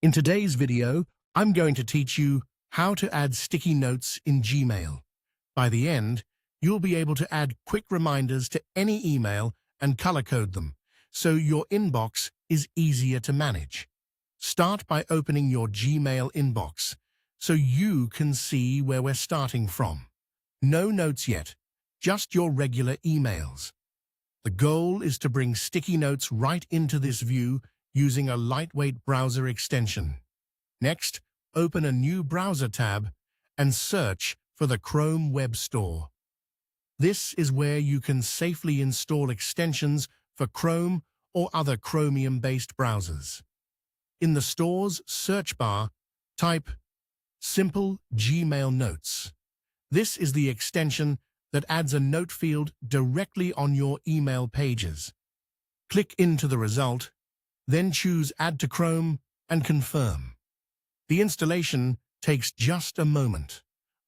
In today's video, I'm going to teach you how to add sticky notes in Gmail. By the end, you'll be able to add quick reminders to any email and color code them, so your inbox is easier to manage. Start by opening your Gmail inbox, so you can see where we're starting from. No notes yet, just your regular emails. The goal is to bring sticky notes right into this view using a lightweight browser extension. Next, open a new browser tab and search for the Chrome Web Store. This is where you can safely install extensions for Chrome or other Chromium-based browsers. In the store's search bar, type Simple Gmail Notes. This is the extension that adds a note field directly on your email pages. Click into the result, then choose Add to Chrome and confirm. The installation takes just a moment.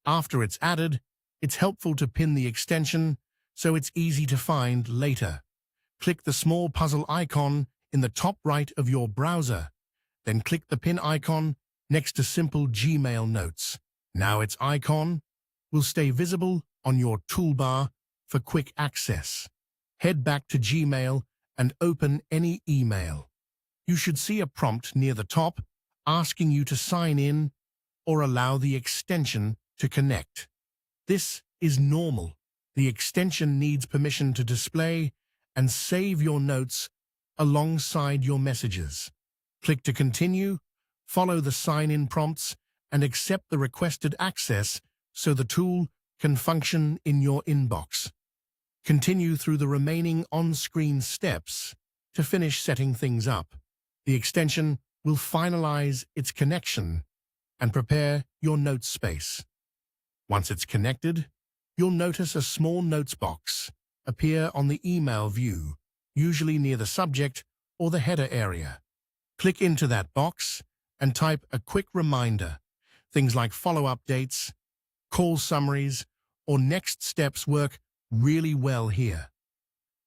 After it's added, it's helpful to pin the extension so it's easy to find later. Click the small puzzle icon in the top right of your browser, then click the pin icon next to Simple Gmail Notes. Now its icon will stay visible on your toolbar for quick access. Head back to Gmail and open any email. You should see a prompt near the top asking you to sign in or allow the extension to connect. This is normal. The extension needs permission to display and save your notes alongside your messages. Click to continue, follow the sign-in prompts, and accept the requested access so the tool can function in your inbox. Continue through the remaining on-screen steps to finish setting things up. The extension will finalize its connection and prepare your notes space. Once it's connected, you'll notice a small notes box appear on the email view, usually near the subject or the header area. Click into that box and type a quick reminder. Things like follow-up dates, call summaries, or next steps work really well here.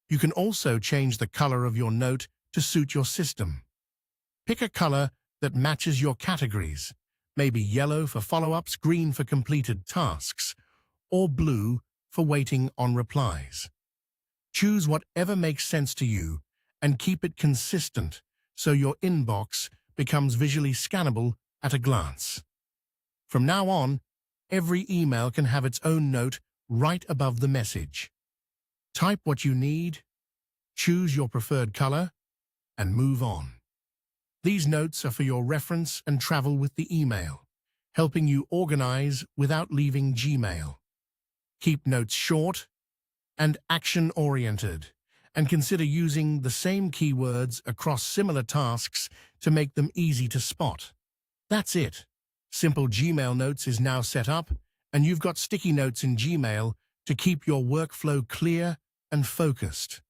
You can also change the color of your note to suit your system. Pick a color that matches your categories, maybe yellow for follow-ups, green for completed tasks, or blue for waiting on replies. Choose whatever makes sense to you and keep it consistent so your inbox becomes visually scannable at a glance. From now on, every email can have its own note right above the message. Type what you need, choose your preferred color, and move on. These notes are for your reference and travel with the email, helping you organize without leaving Gmail. Keep notes short and action-oriented, and consider using the same keywords across similar tasks to make them easy to spot. That's it. Simple Gmail Notes is now set up, and you've got sticky notes in Gmail to keep your workflow clear and focused.